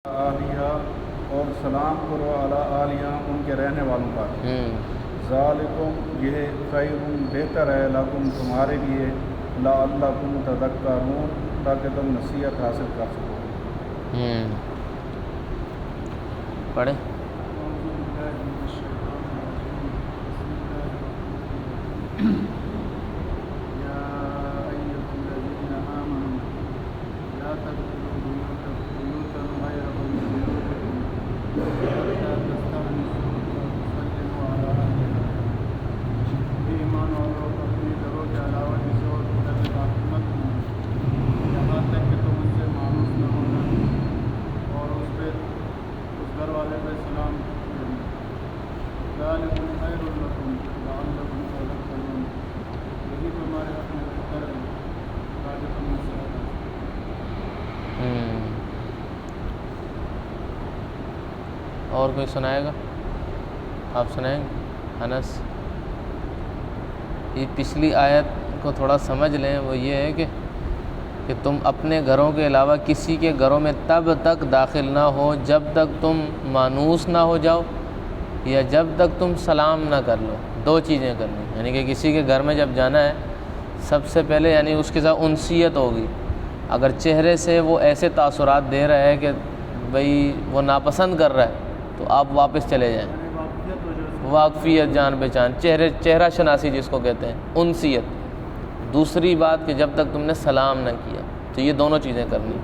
آلیہ اور سلام کرو علی آلیہ ان کے رہنے والوں پر. ذالکم یہ خیر بہتر ہے لکم تمہارے لیے لعلکم تذکرون تاکہ تم نصیحت حاصل کر سکو. پڑھیں. اور کوئی سنائے گا؟ آپ سنائیں گے انس؟ یہ پچھلی آیت کو تھوڑا سمجھ لیں. وہ یہ ہے کہ تم اپنے گھروں کے علاوہ کسی کے گھروں میں تب تک داخل نہ ہو جب تک تم مانوس نہ ہو جاؤ یا جب تک تم سلام نہ کر لو. دو چیزیں کرنی، یعنی کہ کسی کے گھر میں جب جانا ہے سب سے پہلے یعنی اس کے ساتھ انسیت ہوگی. اگر چہرے سے وہ ایسے تاثرات دے رہا ہے کہ بھئی وہ ناپسند کر رہا ہے تو آپ واپس چلے جائیں. واقفیت، جان پہچان، چہرہ شناسی جس کو کہتے ہیں، انسیت. دوسری بات کہ جب تک تم نے سلام نہ کیا. تو یہ دونوں چیزیں کرنی.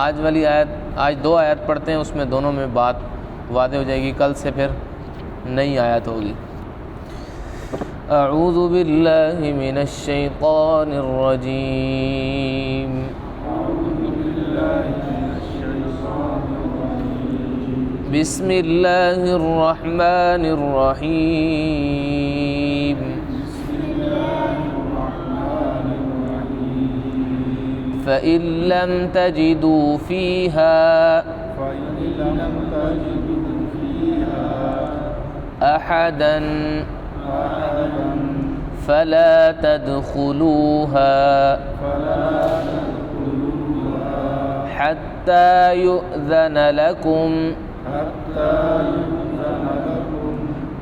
آج والی آیت، آج 2 آیت پڑھتے ہیں، اس میں دونوں میں بات واضح ہو جائے گی. کل سے پھر نئی آیت ہوگی. اعوذ باللہ من الشیطان الرجیم. بسم اللہ الرحمن الرحیم. فإن لم تجدوا فيها أحدا فلا تدخلوها حتى يؤذن لكم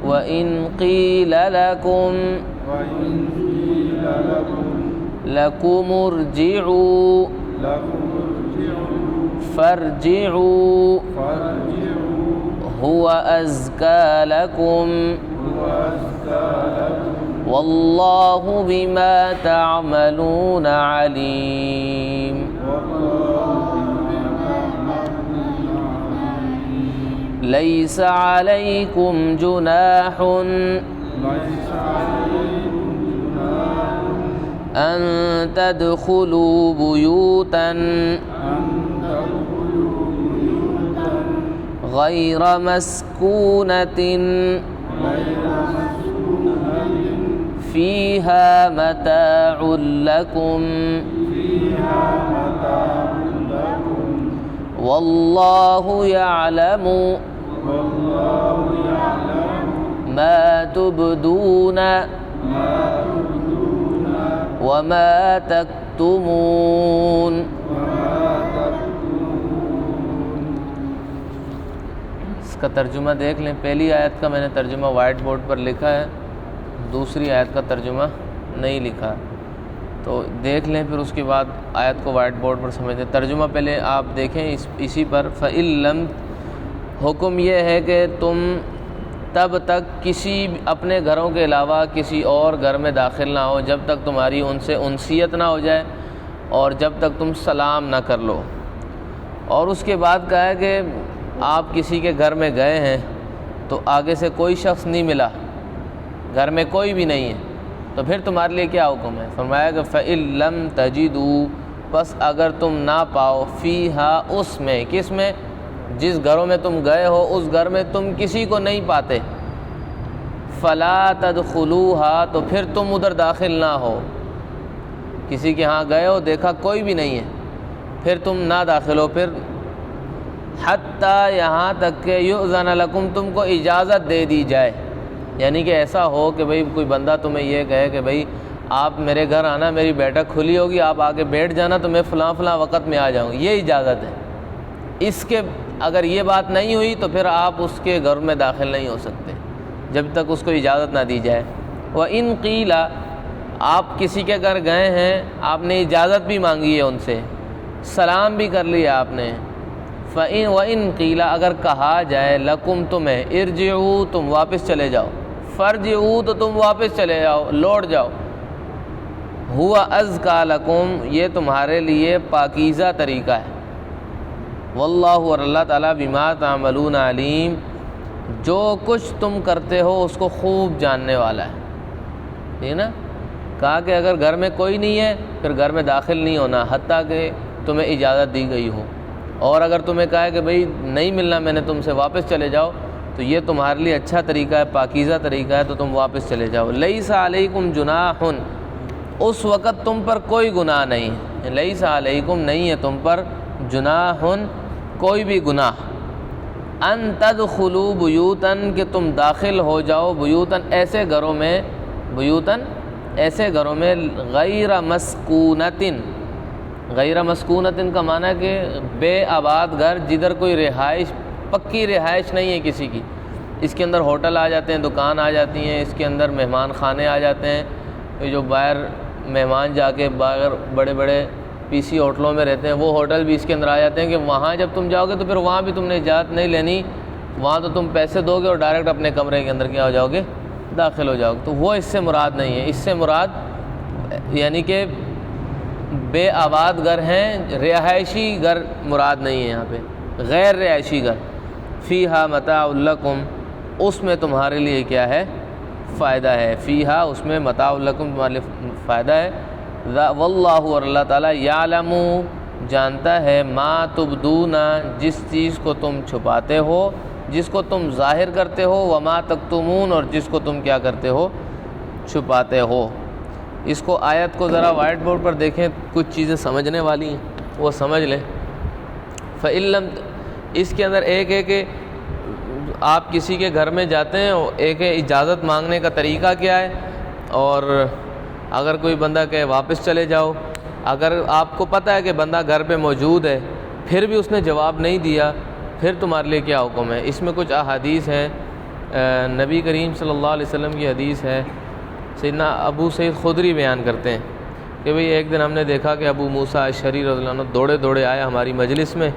وإن قيل لكم ارجعوا فارجعوا هو أزكى لكم والله بما تعملون عليم. ليس عليكم جناح أن تدخلوا بيوتا غير مسكونة فيها متاع لكم والله يعلم ما تبدون وما تكتمون. اس کا ترجمہ دیکھ لیں. پہلی آیت کا میں نے ترجمہ وائٹ بورڈ پر لکھا ہے، دوسری آیت کا ترجمہ نہیں لکھا، تو دیکھ لیں پھر اس کے بعد آیت کو وائٹ بورڈ پر سمجھ لیں. ترجمہ پہلے آپ دیکھیں اسی پر. فَإِن لَمْ حکم یہ ہے کہ تم تب تک کسی اپنے گھروں کے علاوہ کسی اور گھر میں داخل نہ ہو جب تک تمہاری ان سے انسیت نہ ہو جائے اور جب تک تم سلام نہ کر لو. اور اس کے بعد کہا ہے کہ آپ کسی کے گھر میں گئے ہیں تو آگے سے کوئی شخص نہیں ملا، گھر میں کوئی بھی نہیں ہے، تو پھر تمہارے لیے کیا حکم ہے؟ فرمایا کہ فَإِن لَمْ تَجِدُوا، بس اگر تم نہ پاؤ، فیہا، اس میں، کس میں؟ جس گھروں میں تم گئے ہو اس گھر میں تم کسی کو نہیں پاتے، فَلَا تَدْخُلُوهَا، تو پھر تم ادھر داخل نہ ہو. کسی کے ہاں گئے ہو، دیکھا کوئی بھی نہیں ہے، پھر تم نہ داخل ہو. پھر حتیٰ، یہاں تک کہ یؤذن لکم، تم کو اجازت دے دی جائے. یعنی کہ ایسا ہو کہ بھئی کوئی بندہ تمہیں یہ کہے کہ بھئی آپ میرے گھر آنا، میری بیٹھک کھلی ہوگی، آپ آ کے بیٹھ جانا تو میں فلاں وقت میں آ جاؤں گی، یہ اجازت ہے. اس کے اگر یہ بات نہیں ہوئی تو پھر آپ اس کے گھر میں داخل نہیں ہو سکتے جب تک اس کو اجازت نہ دی جائے۔ وَإِن قِيلَ، آپ کسی کے گھر گئے ہیں، آپ نے اجازت بھی مانگی ہے ان سے، سلام بھی کر لیا آپ نے، وَإِن قِيلَ، اگر کہا جائے لَكُمْ تمہیں، ارجعوا، تم واپس چلے جاؤ، فرجعوا تو تم واپس چلے جاؤ، لوٹ جاؤ، ہوا ازکا لکم، یہ تمہارے لیے پاکیزہ طریقہ ہے، واللہ، اور اللہ تعالیٰ بما تعملون علیم، جو کچھ تم کرتے ہو اس کو خوب جاننے والا ہے۔ ٹھیک ہے نا، کہا کہ اگر گھر میں کوئی نہیں ہے پھر گھر میں داخل نہیں ہونا حتیٰ کہ تمہیں اجازت دی گئی ہو، اور اگر تمہیں کہا ہے کہ بھئی نہیں ملنا میں نے تم سے، واپس چلے جاؤ، تو یہ تمہارے لیے اچھا طریقہ ہے، پاکیزہ طریقہ ہے، تو تم واپس چلے جاؤ۔ لیس علیکم جناح، اس وقت تم پر کوئی گناہ نہیں، لیس علیکم، نہیں ہے تم پر، جناح، کوئی بھی گناہ، ان تدخلوا بیوتن، کہ تم داخل ہو جاؤ، بیوتن، ایسے گھروں میں، بیوتن، ایسے گھروں میں، غیر مسکونتن، غیر مسکونتن کا معنی ہے کہ بے آباد گھر، جدھر کوئی رہائش، پکی رہائش نہیں ہے کسی کی، اس کے اندر ہوٹل آ جاتے ہیں، دکان آ جاتی ہیں، اس کے اندر مہمان خانے آ جاتے ہیں، یہ جو باہر مہمان جا کے باہر بڑے بڑے پی سی ہوٹلوں میں رہتے ہیں، وہ ہوٹل بھی اس کے اندر آ جاتے ہیں کہ وہاں جب تم جاؤ گے تو پھر وہاں بھی تم نے اجازت نہیں لینی، وہاں تو تم پیسے دو گے اور ڈائریکٹ اپنے کمرے کے اندر کیا ہو جاؤ گے، داخل ہو جاؤ گے، تو وہ اس سے مراد نہیں ہے، اس سے مراد یعنی کہ بے آباد گھر ہیں، رہائشی گھر مراد نہیں ہے یہاں پہ، غیر رہائشی گھر، فیہا متاع لکم، اس میں تمہارے لیے کیا ہے، فائدہ ہے، فیہا، اس میں متاع لکم، تمہارے لیے فائدہ ہے، واللہ، اور اللہ تعالیٰ، یعلم، جانتا ہے، ما تبدون، جس چیز کو تم چھپاتے ہو، جس کو تم ظاہر کرتے ہو، وما تکتمون، اور جس کو تم کیا کرتے ہو، چھپاتے ہو۔ اس کو آیت کو ذرا وائٹ بورڈ پر دیکھیں، کچھ چیزیں سمجھنے والی ہیں، وہ سمجھ لیں۔ فَإِلَّمْ، اس کے اندر ایک ہے کہ آپ کسی کے گھر میں جاتے ہیں، ایک ہے اجازت مانگنے کا طریقہ کیا ہے، اور اگر کوئی بندہ کہے واپس چلے جاؤ، اگر آپ کو پتہ ہے کہ بندہ گھر پہ موجود ہے پھر بھی اس نے جواب نہیں دیا، پھر تمہارے لیے کیا حکم ہے؟ اس میں کچھ احادیث ہیں، نبی کریم صلی اللہ علیہ وسلم کی حدیث ہے، سیدنا ابو سعید خدری بیان کرتے ہیں کہ بھئی ایک دن ہم نے دیکھا کہ ابو موسیٰ اشعری رضی اللہ عنہ دوڑے دوڑے آئے ہماری مجلس میں،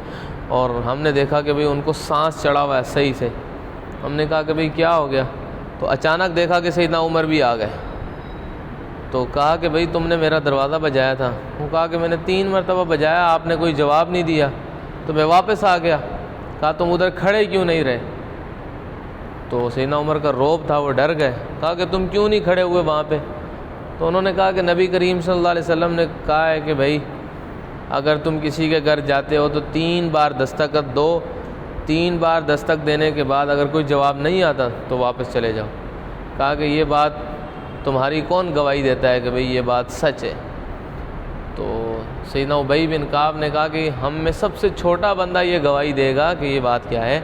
اور ہم نے دیکھا کہ بھئی ان کو سانس چڑھا ہوا ہے صحیح سے۔ ہم نے کہا کہ بھئی کیا ہو گیا؟ تو اچانک دیکھا کہ سیدنا عمر بھی آ گئے، تو کہا کہ بھئی تم نے میرا دروازہ بجایا تھا، وہ کہا کہ میں نے 3 مرتبہ بجایا، آپ نے کوئی جواب نہیں دیا، تو میں واپس آ گیا۔ کہا تم ادھر کھڑے کیوں نہیں رہے؟ تو سیدنا عمر کا روب تھا، وہ ڈر گئے، کہا کہ تم کیوں نہیں کھڑے ہوئے وہاں پہ؟ تو انہوں نے کہا کہ نبی کریم صلی اللہ علیہ وسلم نے کہا ہے کہ بھئی اگر تم کسی کے گھر جاتے ہو تو 3 بار دستخط دو، 3 بار دستک دینے کے بعد اگر کوئی جواب نہیں آتا تو واپس چلے جاؤ۔ کہا کہ یہ بات تمہاری کون گواہی دیتا ہے کہ بھئی یہ بات سچ ہے؟ تو سیدنا ابی بن کعب نے کہا کہ ہم میں سب سے چھوٹا بندہ یہ گواہی دے گا کہ یہ بات کیا ہے،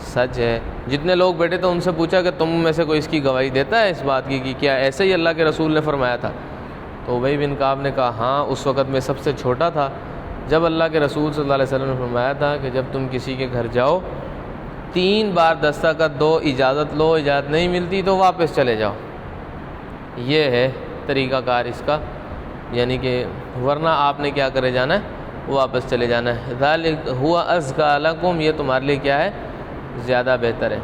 سچ ہے۔ جتنے لوگ بیٹھے تھے ان سے پوچھا کہ تم میں سے کوئی اس کی گواہی دیتا ہے اس بات کی کہ کیا ایسے ہی اللہ کے رسول نے فرمایا تھا؟ تو ابی بن کعب نے کہا ہاں، اس وقت میں سب سے چھوٹا تھا جب اللہ کے رسول صلی اللہ علیہ وسلم نے فرمایا تھا کہ جب تم کسی کے گھر جاؤ 3 بار دستخط دو، اجازت لو، اجازت نہیں ملتی تو واپس چلے جاؤ۔ یہ ہے طریقہ کار اس کا، یعنی کہ ورنہ آپ نے کیا کرے جانا ہے، واپس چلے جانا ہے۔ ذالک ہوا ازکا لکم، یہ تمہارے لیے کیا ہے، زیادہ بہتر ہے۔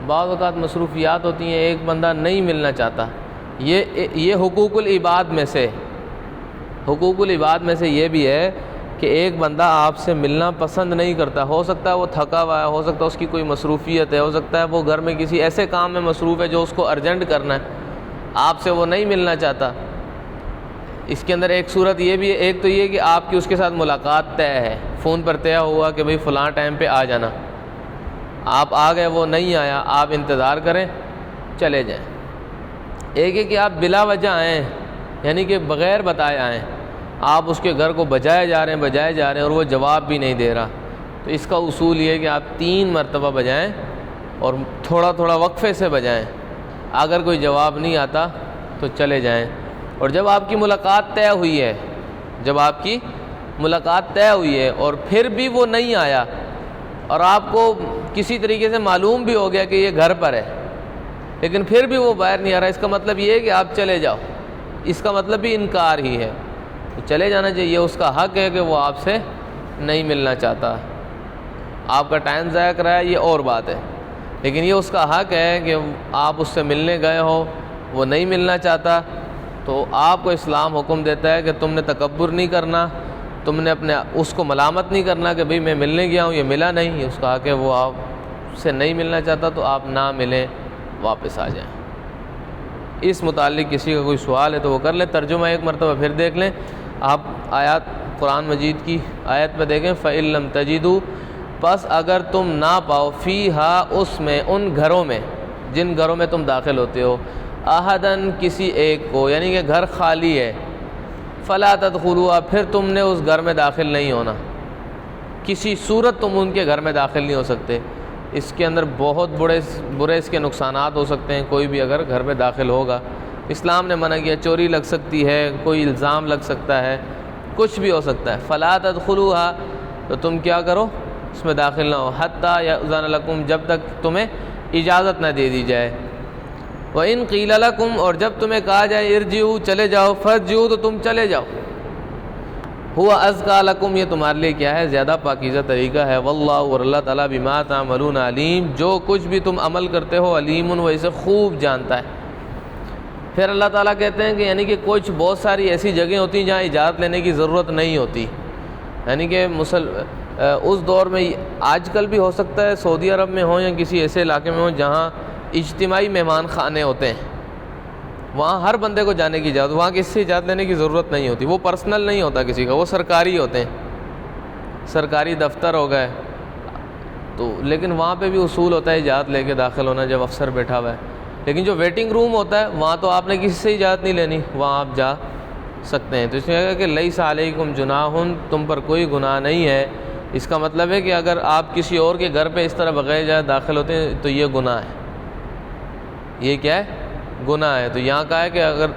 بعض اوقات مصروفیات ہوتی ہیں، ایک بندہ نہیں ملنا چاہتا، یہ حقوق العباد میں سے، حقوق العباد میں سے یہ بھی ہے کہ ایک بندہ آپ سے ملنا پسند نہیں کرتا، ہو سکتا ہے وہ تھکا ہوا ہے، ہو سکتا ہے اس کی کوئی مصروفیت ہے، ہو سکتا ہے وہ گھر میں کسی ایسے کام میں مصروف ہے جو اس کو ارجنٹ کرنا ہے، آپ سے وہ نہیں ملنا چاہتا۔ اس کے اندر ایک صورت یہ بھی ہے، ایک تو یہ کہ آپ کی اس کے ساتھ ملاقات طے ہے، فون پر طے ہوا کہ بھئی فلاں ٹائم پہ آ جانا، آپ آ گئے، وہ نہیں آیا، آپ انتظار کریں، چلے جائیں۔ ایک ہے کہ آپ بلا وجہ آئیں، یعنی کہ بغیر بتائے آئیں، آپ اس کے گھر کو بجائے جا رہے ہیں اور وہ جواب بھی نہیں دے رہا، تو اس کا اصول یہ ہے کہ آپ 3 مرتبہ بجائیں اور تھوڑا تھوڑا وقفے سے بجائیں، اگر کوئی جواب نہیں آتا تو چلے جائیں۔ اور جب آپ کی ملاقات طے ہوئی ہے، اور پھر بھی وہ نہیں آیا اور آپ کو کسی طریقے سے معلوم بھی ہو گیا کہ یہ گھر پر ہے، لیکن پھر بھی وہ باہر نہیں آ رہا، اس کا مطلب یہ ہے کہ آپ چلے جاؤ، اس کا مطلب بھی انکار ہی ہے، تو چلے جانا چاہیے، اس کا حق ہے کہ وہ آپ سے نہیں ملنا چاہتا، آپ کا ٹائم ضائع کرا ہے یہ اور بات ہے، لیکن یہ اس کا حق ہے کہ آپ اس سے ملنے گئے ہو، وہ نہیں ملنا چاہتا، تو آپ کو اسلام حکم دیتا ہے کہ تم نے تکبر نہیں کرنا، تم نے اپنے اس کو ملامت نہیں کرنا کہ بھئی میں ملنے گیا ہوں یہ ملا نہیں، یہ اس کا حق ہے، وہ آپ سے نہیں ملنا چاہتا تو آپ نہ ملیں، واپس آ جائیں۔ اس متعلق کسی کا کوئی سوال ہے تو وہ کر لیں، ترجمہ ایک مرتبہ پھر دیکھ لیں، آپ آیات قرآن مجید کی آیت پہ دیکھیں، فَإِن لَّمْ تَجِدُوا، پس اگر تم نہ پاؤ، فیہا اس میں، ان گھروں میں جن گھروں میں تم داخل ہوتے ہو، احدن کسی ایک کو، یعنی کہ گھر خالی ہے، فلا تدخلوا، پھر تم نے اس گھر میں داخل نہیں ہونا، کسی صورت تم ان کے گھر میں داخل نہیں ہو سکتے، اس کے اندر بہت برے اس کے نقصانات ہو سکتے ہیں، کوئی بھی اگر گھر میں داخل ہوگا، اسلام نے منع کیا، چوری لگ سکتی ہے، کوئی الزام لگ سکتا ہے، کچھ بھی ہو سکتا ہے، فلا تدخلوها، تو تم کیا کرو، اس میں داخل نہ ہو، حتی یأذن لکم، جب تک تمہیں اجازت نہ دے دی جائے، وَإِن قِیلَ لَکُمْ، اور جب تمہیں کہا جائے ارجعوا، چلے جاؤ، فارجعوا، تو تم چلے جاؤ، ہوا ازکا لکم، یہ تمہارے لیے کیا ہے، زیادہ پاکیزہ طریقہ ہے، واللہ، اور اللہ تعالیٰ بما تعملون علیم، جو کچھ بھی تم عمل کرتے ہو، علیم، وہ اسے خوب جانتا ہے۔ پھر اللہ تعالیٰ کہتے ہیں کہ یعنی کہ کچھ بہت ساری ایسی جگہیں ہوتی ہیں جہاں اجازت لینے کی ضرورت نہیں ہوتی، یعنی کہ اس دور میں، آج کل بھی ہو سکتا ہے سعودی عرب میں ہوں یا کسی ایسے علاقے میں ہوں جہاں اجتماعی مہمان خانے ہوتے ہیں، وہاں ہر بندے کو جانے کی اجازت، وہاں کسی سے اجازت لینے کی ضرورت نہیں ہوتی، وہ پرسنل نہیں ہوتا کسی کا، وہ سرکاری ہوتے ہیں، سرکاری دفتر ہو گئے تو، لیکن وہاں پہ بھی اصول ہوتا ہے اجازت لے کے داخل ہونا جب افسر بیٹھا ہوا ہے، لیکن جو ویٹنگ روم ہوتا ہے وہاں تو آپ نے کسی سے اجازت نہیں لینی، وہاں آپ جا سکتے ہیں، تو اس میں کہا کہ لیس علیکم جناح، تم پر کوئی گناہ نہیں ہے، اس کا مطلب ہے کہ اگر آپ کسی اور کے گھر پہ اس طرح بغیر اجازت داخل ہوتے ہیں تو یہ گناہ ہے، یہ کیا ہے، گناہ ہے، تو یہاں کہا ہے کہ اگر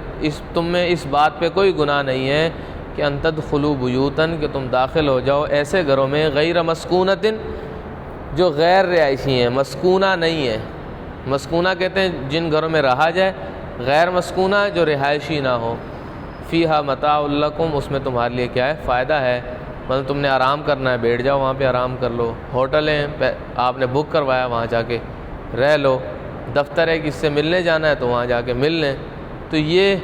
تم میں اس بات پہ کوئی گناہ نہیں ہے کہ ان تدخلوا بیوتن، کہ تم داخل ہو جاؤ ایسے گھروں میں، غیر مسکونۃ، جو غیر رہائشی ہیں، مسکونہ نہیں ہے، مسکونہ کہتے ہیں جن گھروں میں رہا جائے، غیر مسکونہ جو رہائشی نہ ہو، فیہا متاع لکم، اس میں تمہارے لیے کیا ہے، فائدہ ہے، مطلب تم نے آرام کرنا ہے بیٹھ جاؤ وہاں پہ آرام کر لو، ہوٹل ہیں آپ نے بک کروایا وہاں جا کے رہ لو، دفتر ہے کس سے ملنے جانا ہے تو وہاں جا کے مل لیں، تو یہ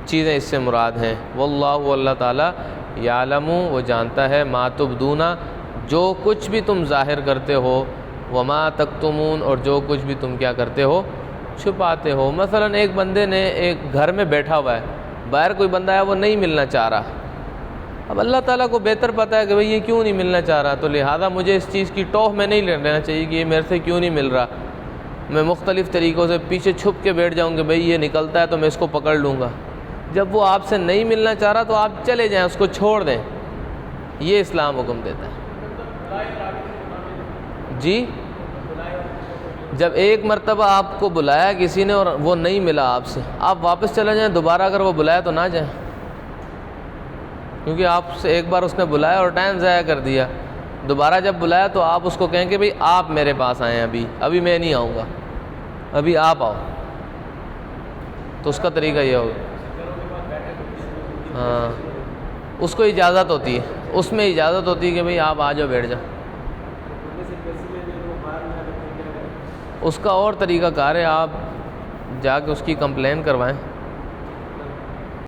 چیزیں اس سے مراد ہیں، واللہ، اللہ تعالیٰ، یعلم، وہ جانتا ہے، ما تبدون، جو کچھ بھی تم ظاہر کرتے ہو، وما تکتمون، اور جو کچھ بھی تم کیا کرتے ہو، چھپاتے ہو۔ مثلا ایک بندے نے ایک گھر میں بیٹھا ہوا ہے، باہر کوئی بندہ ہے وہ نہیں ملنا چاہ رہا، اب اللہ تعالیٰ کو بہتر پتہ ہے کہ بھئی یہ کیوں نہیں ملنا چاہ رہا، تو لہٰذا مجھے اس چیز کی ٹوہ میں نہیں لینا چاہیے کہ یہ میرے سے کیوں نہیں مل رہا، میں مختلف طریقوں سے پیچھے چھپ کے بیٹھ جاؤں کہ بھئی یہ نکلتا ہے تو میں اس کو پکڑ لوں گا، جب وہ آپ سے نہیں ملنا چاہ رہا تو آپ چلے جائیں، اس کو چھوڑ دیں، یہ اسلام حکم دیتا ہے۔ جی، جب ایک مرتبہ آپ کو بلایا کسی نے اور وہ نہیں ملا آپ سے، آپ واپس چلے جائیں، دوبارہ اگر وہ بلایا تو نہ جائیں، کیونکہ آپ سے ایک بار اس نے بلایا اور ٹائم ضائع کر دیا، دوبارہ جب بلایا تو آپ اس کو کہیں کہ بھئی آپ میرے پاس آئیں، ابھی میں نہیں آؤں گا، ابھی آپ آؤ، تو اس کا طریقہ یہ ہوگا، ہاں، اس کو اجازت ہوتی ہے، اس میں اجازت ہوتی ہے کہ بھئی آپ آ جاؤ، بیٹھ جاؤ، اس کا اور طریقہ کار ہے، آپ جا کے اس کی کمپلین کروائیں،